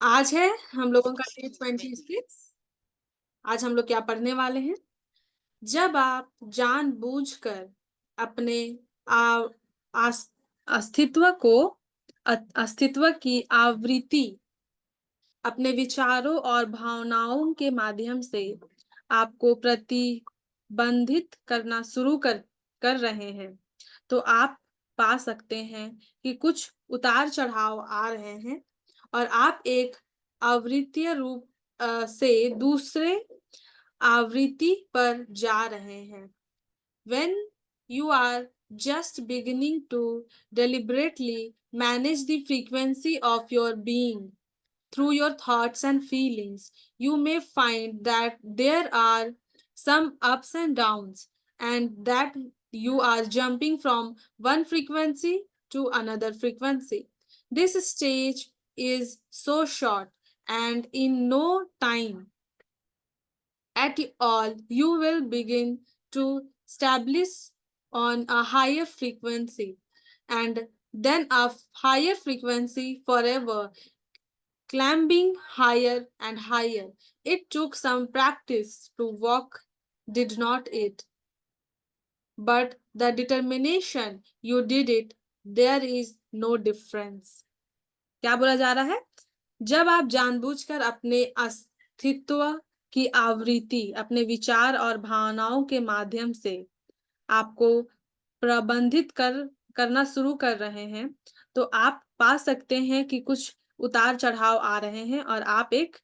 आज है हम लोगों का डे 26। आज हम लोग क्या पढ़ने वाले हैं? जब आप जानबूझकर अपने आ, आस, अस्तित्व को अस्तित्व की आवृत्ति अपने विचारों और भावनाओं के माध्यम से आपको प्रतिबंधित करना शुरू कर रहे हैं, तो आप पा सकते हैं कि कुछ उतार चढ़ाव आ रहे हैं और आप एक आवृत्तीय रूप से दूसरे आवृत्ति पर जा रहे हैं। When you are just beginning to deliberately manage the frequency of your being through your thoughts and feelings, you may find that there are some ups and downs, and that you are jumping from one frequency to another frequency. This stage is so short, and in no time at all, you will begin to establish on a higher frequency, and then a higher frequency forever, climbing higher and higher. It took some practice to walk, did not it? But the determination you did it, there is no difference. क्या बोला जा रहा है? जब आप जानबूझकर अपने अस्तित्व की आवृत्ति अपने विचार और भावनाओं के माध्यम से आपको प्रबंधित करना शुरू कर रहे हैं, तो आप पा सकते हैं कि कुछ उतार चढ़ाव आ रहे हैं और आप एक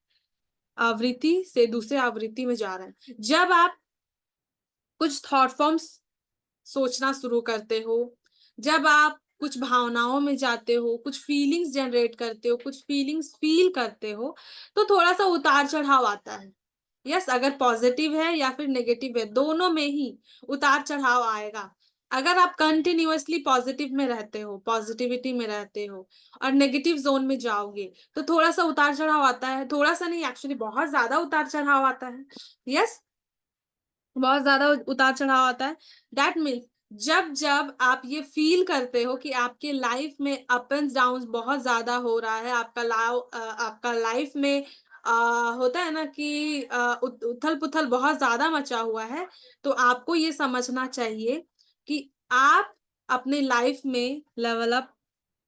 आवृत्ति से दूसरे आवृत्ति में जा रहे हैं। जब आप कुछ थॉट फॉर्म्स सोचना शुरू करते हो, जब आप कुछ भावनाओं में जाते हो, कुछ फीलिंग्स जनरेट करते हो, कुछ फीलिंग्स फील करते हो, तो थोड़ा-सा उतार-चढ़ाव आता है। यस, अगर पॉजिटिव है या फिर नेगेटिव है, दोनों में ही उतार-चढ़ाव आएगा। अगर आप कंटिन्यूअसली पॉजिटिव में रहते हो, पॉजिटिविटी में रहते हो और नेगेटिव ज़ोन में जाओगे, तो थोड़ा-सा उतार-चढ़ाव आता है। थोड़ा-सा नहीं, एक्चुअली बहुत ज़्यादा उतार-चढ़ाव आता है। यस, बहुत ज़्यादा उतार-चढ़ाव आता है। दैट मीन्स जब-जब आप ये फ़ील करते हो कि आपके लाइफ़ में अप एंड डाउन्स बहुत ज़्यादा हो रहा है, आपका लाइफ़ में अ, होता है ना कि उथल-पुथल बहुत ज़्यादा मचा हुआ है, तो आपको ये समझना चाहिए कि आप अपने लाइफ़ में लेवल अप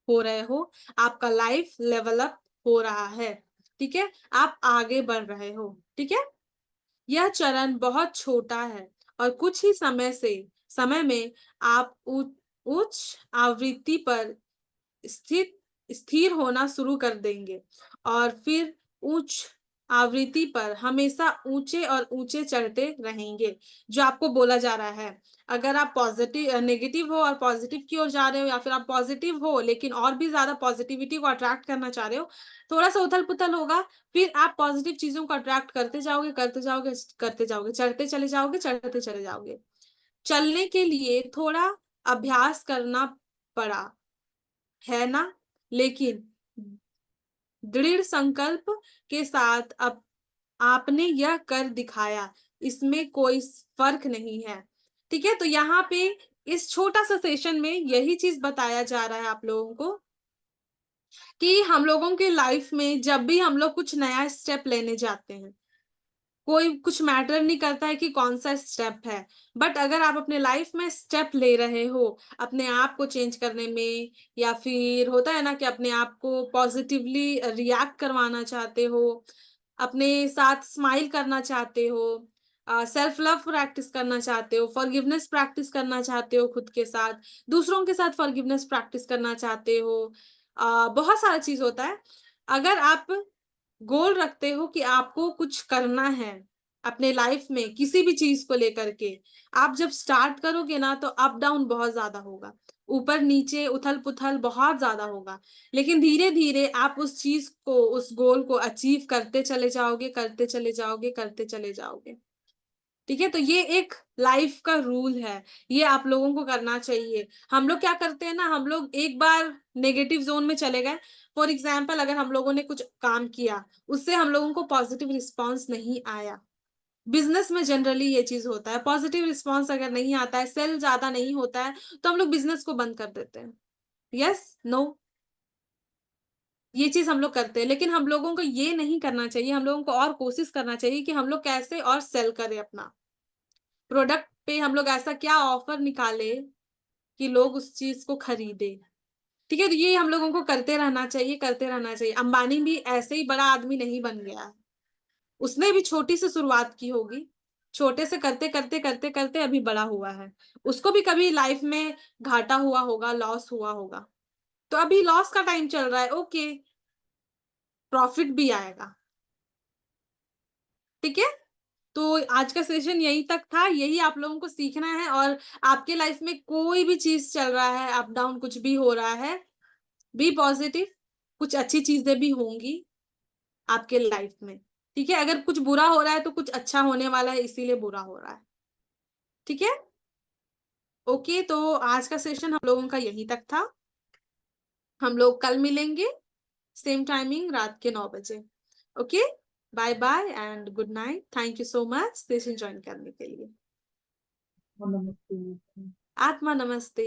हो रहे हो, आपका लाइफ़ लेवल अप हो रहा है, ठीक है? आप आगे बढ़ रहे हो, ठीक है? यह चरण बहुत छोटा है और कुछ ही समय में आप उच्च आवृत्ति पर स्थित स्थिर होना शुरू कर देंगे और फिर उच्च आवृत्ति पर हमेशा ऊंचे और ऊंचे चढ़ते रहेंगे। जो आपको बोला जा रहा है, अगर आप नेगेटिव हो और पॉजिटिव की ओर जा रहे हो, या फिर आप पॉजिटिव हो लेकिन और भी ज्यादा पॉजिटिविटी को अट्रैक्ट करना चाह रहे हो, थोड़ा सा उथल पुथल होगा। फिर आप पॉजिटिव चीजों को अट्रैक्ट करते जाओगे, करते जाओगे, करते जाओगे, चढ़ते चले जाओगे, चढ़ते चले जाओगे। चलने के लिए थोड़ा अभ्यास करना पड़ा, है ना? लेकिन दृढ़ संकल्प के साथ अब आपने यह कर दिखाया, इसमें कोई फर्क नहीं है। ठीक है? तो यहाँ पे इस छोटा-सा सेशन में यही चीज़ बताया जा रहा है आप लोगों को कि हम लोगों के लाइफ में जब भी हम लोग कुछ नया स्टेप लेने जाते हैं, कोई कुछ मैटर नहीं करता है कि कौन-सा स्टेप है। बट अगर आप अपने लाइफ में स्टेप ले रहे हो, अपने आप को चेंज करने में, या फिर होता है ना कि अपने आप को पॉजिटिवली रिएक्ट करवाना चाहते हो, अपने साथ स्माइल करना चाहते हो, सेल्फ लव प्रैक्टिस करना चाहते हो, फॉरगिवनेस प्रैक्टिस करना चाहते हो खुद के साथ, दूसरों के साथ फॉरगिवनेस प्रैक्टिस करना चाहते हो, बहुत सारा चीज़ होता है। अगर आप गोल रखते हो कि आपको कुछ करना है अपने लाइफ में किसी भी चीज को लेकर के, आप जब स्टार्ट करोगे ना तो अप डाउन बहुत ज्यादा होगा, ऊपर नीचे उथल पुथल बहुत ज्यादा होगा। लेकिन धीरे धीरे आप उस चीज को, उस गोल को अचीव करते चले जाओगे, करते चले जाओगे, करते चले जाओगे। ठीक है? तो ये एक लाइफ का रूल है, ये आप लोगों को करना चाहिए। हम लोग क्या करते हैं ना, हम लोग एक बार नेगेटिव ज़ोन में चले गए, फॉर एग्ज़ाम्पल अगर हम लोगों ने कुछ काम किया, उससे हम लोगों को पॉज़िटिव रिस्पॉन्स नहीं आया। बिज़नेस में जनरली ये चीज़ होता है, पॉज़िटिव रिस्पॉन्स अगर नहीं आता है, सेल ज़्यादा नहीं होता है, तो हम लोग बिज़नेस को बंद कर देते हैं। येस? नो? ये चीज हम लोग करते हैं, लेकिन हम लोगों को ये नहीं करना चाहिए। हम लोगों को और कोशिश करना चाहिए कि हम लोग कैसे और सेल करें अपना प्रोडक्ट पे, हम लोग ऐसा क्या ऑफर निकाले कि लोग उस चीज को खरीदे। ठीक है, तो ये हम लोगों को करते रहना चाहिए, करते रहना चाहिए। अंबानी भी ऐसे ही बड़ा आदमी नहीं बन गया है, उसने भी छोटी से शुरुआत की होगी, छोटे से करते करते करते करते अभी बड़ा हुआ है। उसको भी कभी लाइफ में घाटा हुआ होगा, लॉस हुआ होगा, तो अभी लॉस का टाइम चल रहा है, ओके, प्रॉफिट भी आएगा। ठीक है, तो आज का सेशन यही तक था, यही आप लोगों को सीखना है। और आपके लाइफ में कोई भी चीज चल रहा है, अप डाउन कुछ भी हो रहा है, बी पॉजिटिव, कुछ अच्छी चीजें भी होंगी आपके लाइफ में। ठीक है, अगर कुछ बुरा हो रहा है तो कुछ अच्छा होने वाला है, इसीलिए बुरा हो रहा है। ठीक है, ओके, तो आज का सेशन हम लोगों का यही तक था। हम लोग कल मिलेंगे, सेम टाइमिंग, रात के 9 बजे। Okay, bye bye and good night. Thank you so much session join करने के लिए। नमस्ते। आत्मा नमस्ते।